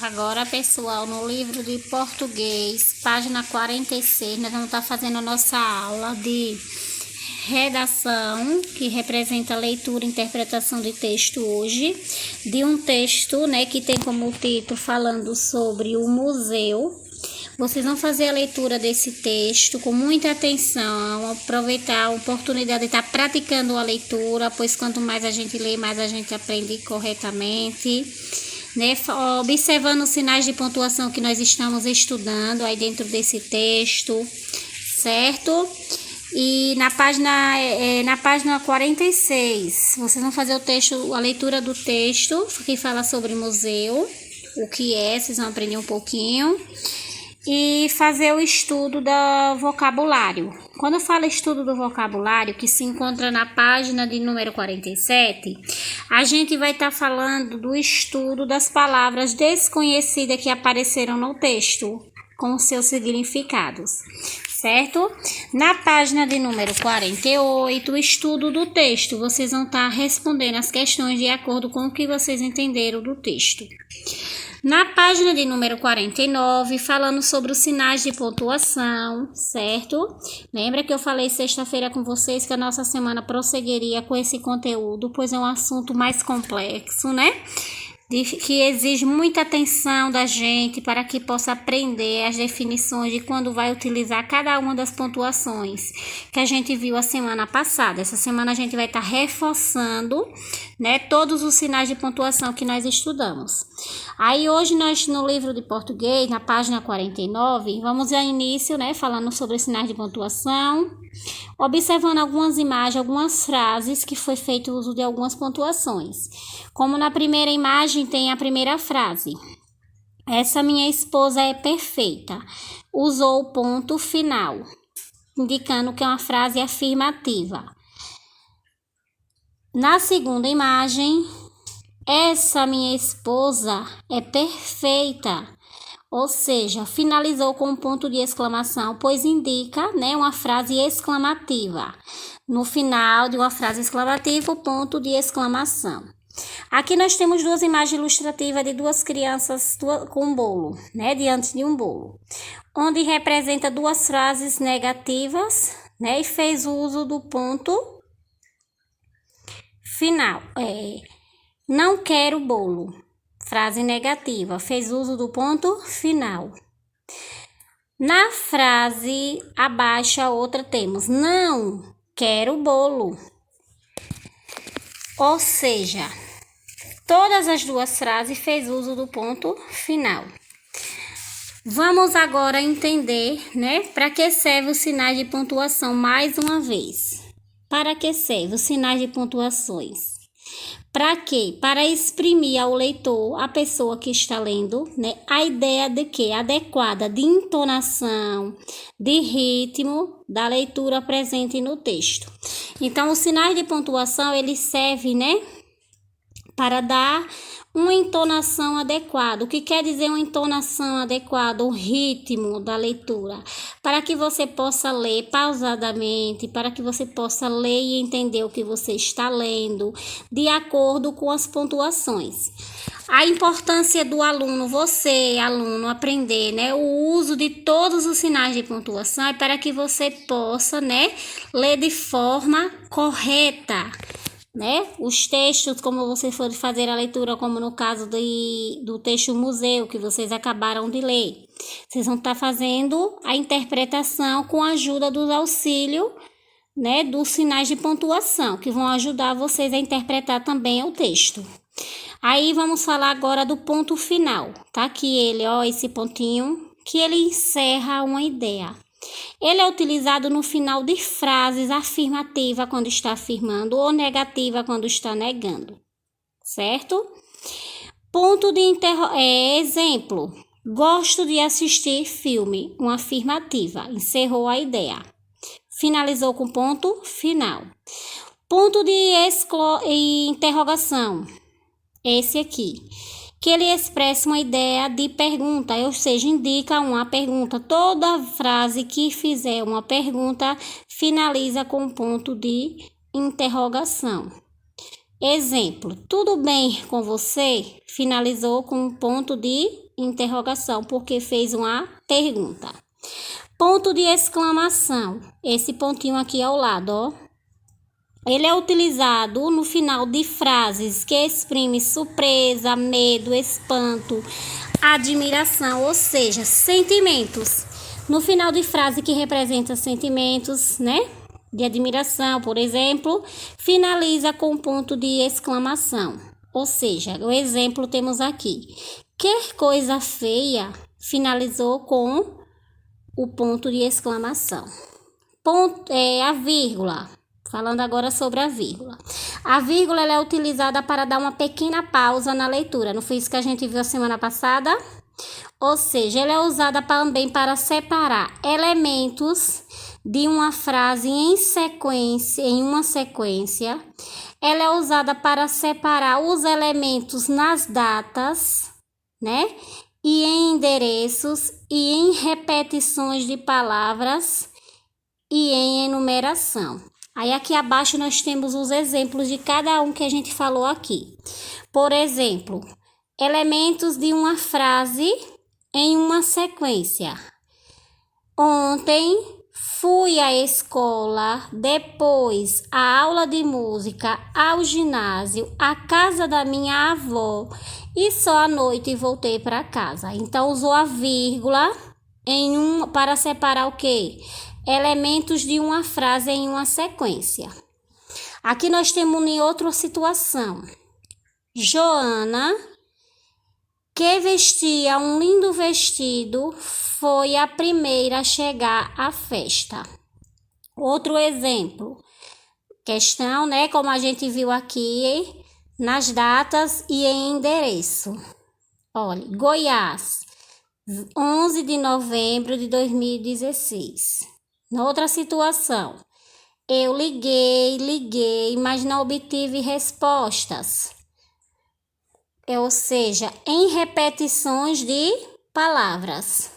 Agora, pessoal, no livro de português, página 46, nós vamos estar fazendo a nossa aula de redação, que representa leitura e interpretação de texto hoje, de um texto, que tem como título falando sobre o museu. Vocês vão fazer a leitura desse texto com muita atenção, aproveitar a oportunidade de estar praticando a leitura, pois quanto mais a gente lê, mais a gente aprende corretamente. Observando os sinais de pontuação que nós estamos estudando aí dentro desse texto, certo? E na página 46, vocês vão fazer a leitura do texto, que fala sobre museu, o que é, vocês vão aprender um pouquinho. E fazer o estudo do vocabulário. Quando eu falo estudo do vocabulário, que se encontra na página de número 47, a gente vai estar falando do estudo das palavras desconhecidas que apareceram no texto, com seus significados, certo? Na página de número 48, o estudo do texto, vocês vão estar respondendo as questões de acordo com o que vocês entenderam do texto. Na página de número 49, falando sobre os sinais de pontuação, certo? Lembra que eu falei sexta-feira com vocês que a nossa semana prosseguiria com esse conteúdo, pois é um assunto mais complexo, que exige muita atenção da gente para que possa aprender as definições de quando vai utilizar cada uma das pontuações que a gente viu a semana passada. Essa semana a gente vai estar reforçando, todos os sinais de pontuação que nós estudamos. Aí hoje nós no livro de português, na página 49, vamos ao início, falando sobre os sinais de pontuação, observando algumas imagens, algumas frases que foi feito uso de algumas pontuações. Como na primeira imagem tem a primeira frase: essa minha esposa é perfeita. Usou o ponto final, indicando que é uma frase afirmativa. Na segunda imagem, essa minha esposa é perfeita. Ou seja, finalizou com um ponto de exclamação, pois indica, uma frase exclamativa. No final de uma frase exclamativa, o ponto de exclamação. Aqui nós temos duas imagens ilustrativas de duas crianças com um bolo, diante de um bolo, onde representa duas frases negativas, e fez uso do ponto final. Não quero bolo. Frase negativa, fez uso do ponto final. Na frase abaixo, a outra temos: não quero bolo. Ou seja, todas as duas frases fez uso do ponto final. Vamos agora entender, para que serve os sinais de pontuação mais uma vez. Para que serve os sinais de pontuações? Para quê? Para exprimir ao leitor, a pessoa que está lendo, a ideia de que adequada de entonação, de ritmo da leitura presente no texto. Então, os sinais de pontuação, eles servem, para dar uma entonação adequada. O que quer dizer uma entonação adequada? O ritmo da leitura. Para que você possa ler pausadamente, para que você possa ler e entender o que você está lendo, de acordo com as pontuações. A importância do aluno, você, aluno, aprender, o uso de todos os sinais de pontuação é para que você possa, ler de forma correta. Os textos, como você for fazer a leitura, como no caso do texto museu, que vocês acabaram de ler. Vocês vão estar fazendo a interpretação com a ajuda dos auxílios, dos sinais de pontuação, que vão ajudar vocês a interpretar também o texto. Aí vamos falar agora do ponto final. Tá aqui ele, esse pontinho, que ele encerra uma ideia. Ele é utilizado no final de frases afirmativa quando está afirmando ou negativa quando está negando, certo? Ponto de exemplo: gosto de assistir filme, uma afirmativa, encerrou a ideia. Finalizou com ponto final. Ponto de interrogação, esse aqui, que ele expressa uma ideia de pergunta, ou seja, indica uma pergunta. Toda frase que fizer uma pergunta finaliza com um ponto de interrogação. Exemplo, tudo bem com você? Finalizou com um ponto de interrogação, porque fez uma pergunta. Ponto de exclamação. Esse pontinho aqui ao lado, ó. Ele é utilizado no final de frases que exprimem surpresa, medo, espanto, admiração, ou seja, sentimentos. No final de frase que representa sentimentos, né? De admiração, por exemplo, finaliza com um ponto de exclamação. Ou seja, o exemplo temos aqui. Que coisa feia, finalizou com o ponto de exclamação. A vírgula. Falando agora sobre a vírgula. A vírgula ela é utilizada para dar uma pequena pausa na leitura. Não foi isso que a gente viu a semana passada? Ou seja, ela é usada também para separar elementos de uma frase em uma sequência. Ela é usada para separar os elementos nas datas, né? E em endereços e em repetições de palavras e em enumeração. Aí aqui abaixo nós temos os exemplos de cada um que a gente falou aqui. Por exemplo, elementos de uma frase em uma sequência. Ontem fui à escola, depois à aula de música, ao ginásio, à casa da minha avó e só à noite voltei para casa. Então usou a vírgula para separar o quê? Elementos de uma frase em uma sequência. Aqui nós temos em outra situação. Joana, que vestia um lindo vestido, foi a primeira a chegar à festa. Outro exemplo. Questão, né? Como a gente viu aqui, nas datas e em endereço. Olha, Goiás, 11 de novembro de 2016. Outra situação, eu liguei, mas não obtive respostas. Ou seja, em repetições de palavras.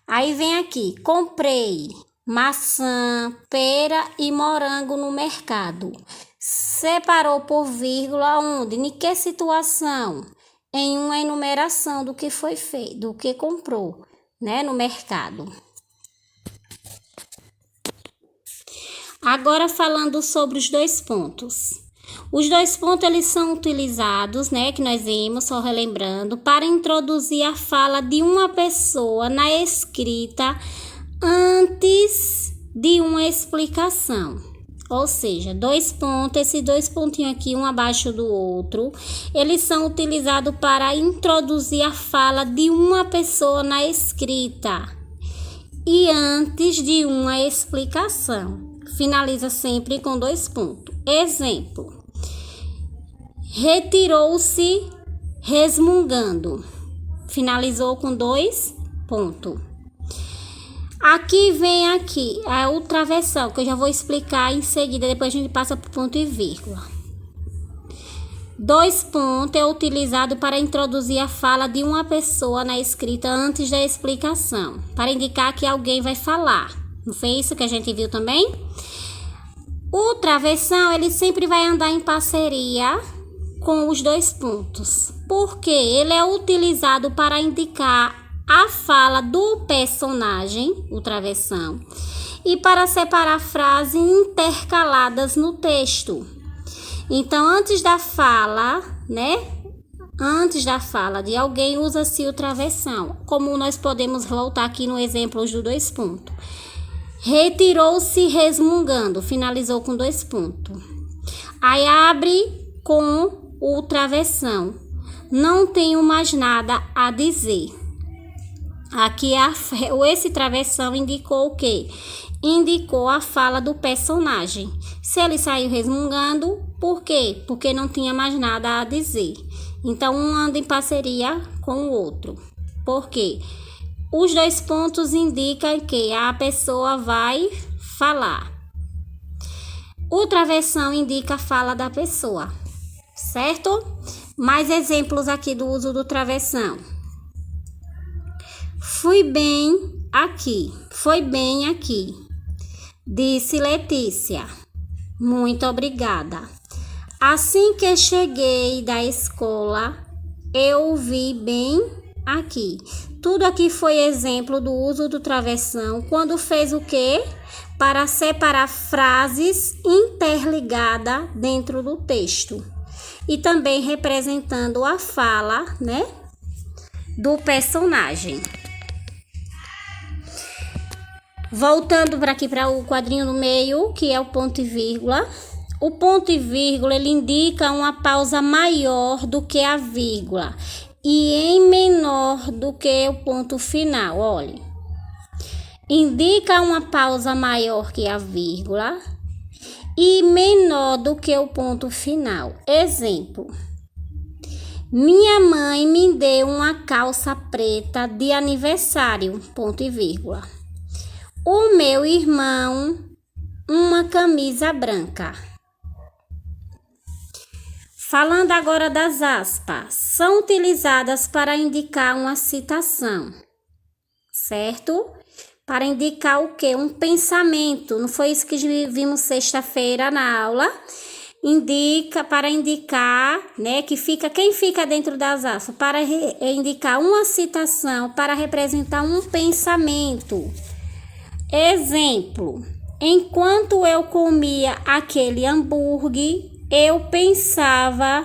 Aí vem aqui, comprei maçã, pera e morango no mercado. Separou por vírgula onde? Em que situação? Em uma enumeração do que foi feito, do que comprou, né, no mercado. Agora falando sobre os dois pontos. Os dois pontos eles são utilizados, né, que nós vimos, só relembrando, para introduzir a fala de uma pessoa na escrita antes de uma explicação. Ou seja, dois pontos, esses dois pontinhos aqui, um abaixo do outro, eles são utilizados para introduzir a fala de uma pessoa na escrita e antes de uma explicação. Finaliza sempre com dois pontos. Exemplo. Retirou-se resmungando. Finalizou com dois pontos. Aqui vem a outra versão, que eu já vou explicar em seguida, depois a gente passa por ponto e vírgula. Dois pontos é utilizado para introduzir a fala de uma pessoa na escrita antes da explicação, para indicar que alguém vai falar. Não foi isso que a gente viu também? O travessão, ele sempre vai andar em parceria com os dois pontos, porque ele é utilizado para indicar a fala do personagem, o travessão, e para separar frases intercaladas no texto. Então, antes da fala, né? Antes da fala de alguém, usa-se o travessão. Como nós podemos voltar aqui no exemplo dos dois pontos. Retirou-se resmungando, finalizou com dois pontos. Aí abre com o travessão. Não tenho mais nada a dizer. Aqui esse travessão indicou o quê? Indicou a fala do personagem. Se ele saiu resmungando, por quê? Porque não tinha mais nada a dizer. Então, um anda em parceria com o outro. Por quê? Os dois pontos indicam que a pessoa vai falar. O travessão indica a fala da pessoa, certo? Mais exemplos aqui do uso do travessão. Foi bem aqui, disse Letícia. Muito obrigada. Assim que cheguei da escola, eu vi bem aqui. Tudo aqui foi exemplo do uso do travessão quando fez o quê? Para separar frases interligadas dentro do texto. E também representando a fala, né, do personagem. Voltando para aqui para o quadrinho no meio, que é o ponto e vírgula. O ponto e vírgula, ele indica uma pausa maior do que a vírgula e em menor do que o ponto final. Olha, indica uma pausa maior que a vírgula e menor do que o ponto final. Exemplo: minha mãe me deu uma calça preta de aniversário, ponto e vírgula. O meu irmão, uma camisa branca. Falando agora das aspas, são utilizadas para indicar uma citação, certo? Para indicar o quê? Um pensamento. Não foi isso que vimos sexta-feira na aula? Para indicar, né, quem fica dentro das aspas? Para indicar uma citação, para representar um pensamento. Exemplo: enquanto eu comia aquele hambúrguer, eu pensava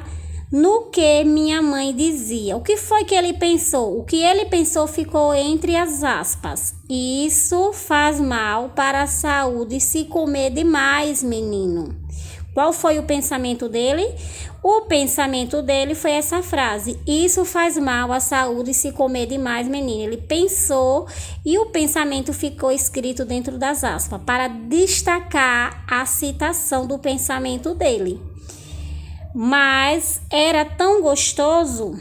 no que minha mãe dizia. O que foi que ele pensou? O que ele pensou ficou entre as aspas. Isso faz mal para a saúde se comer demais, menino. Qual foi o pensamento dele? O pensamento dele foi essa frase: isso faz mal à saúde se comer demais, menino. Ele pensou e o pensamento ficou escrito dentro das aspas para destacar a citação do pensamento dele. Mas era tão gostoso.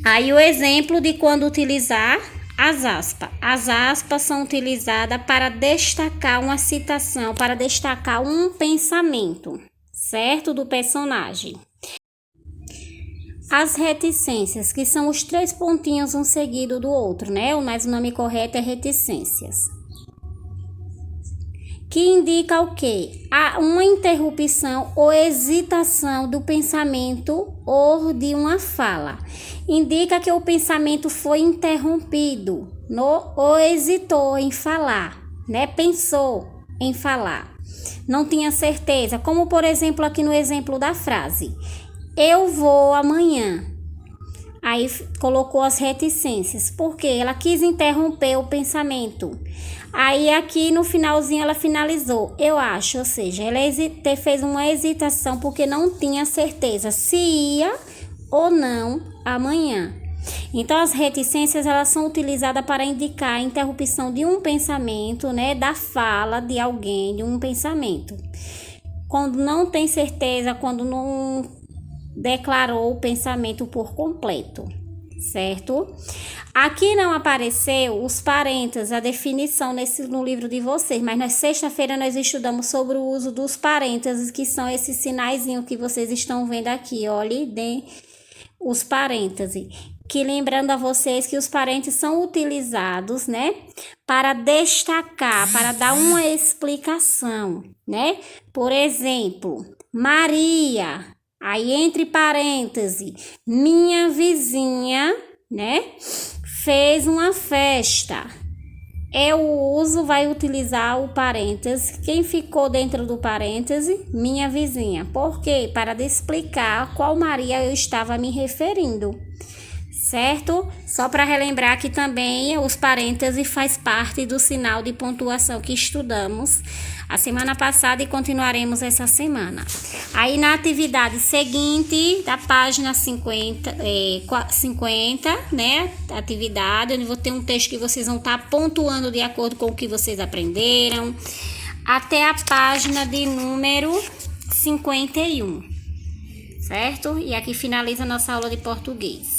Aí o exemplo de quando utilizar as aspas. As aspas são utilizadas para destacar uma citação, para destacar um pensamento, certo? Do personagem. As reticências, que são os 3 pontinhos um seguido do outro, né? Mas o nome correto é reticências. Que indica o quê? Uma interrupção ou hesitação do pensamento ou de uma fala. Indica que o pensamento foi interrompido, ou hesitou em falar, né? Pensou em falar. Não tinha certeza, como por exemplo aqui no exemplo da frase: eu vou amanhã. Aí colocou as reticências, porque ela quis interromper o pensamento. Aí aqui no finalzinho ela finalizou, eu acho, ou seja, ela fez uma hesitação porque não tinha certeza se ia ou não amanhã. Então as reticências, elas são utilizadas para indicar a interrupção de um pensamento, né, da fala de alguém, de um pensamento. Quando não tem certeza, quando não declarou o pensamento por completo, certo? Aqui não apareceu os parênteses, a definição no livro de vocês, mas na sexta-feira nós estudamos sobre o uso dos parênteses, que são esses sinaizinhos que vocês estão vendo aqui, olha, os parênteses. Que lembrando a vocês que os parênteses são utilizados, né, para destacar, para dar uma explicação, né? Por exemplo, Maria, aí entre parênteses, minha vizinha, né, fez uma festa. Vai utilizar o parêntese. Quem ficou dentro do parêntese? Minha vizinha. Por quê? Para explicar a qual Maria eu estava me referindo. Certo? Só para relembrar que também os parênteses faz parte do sinal de pontuação que estudamos a semana passada e continuaremos essa semana. Aí na atividade seguinte, da página 50, né? Atividade, onde vou ter um texto que vocês vão estar pontuando de acordo com o que vocês aprenderam, até a página de número 51, certo? E aqui finaliza a nossa aula de português.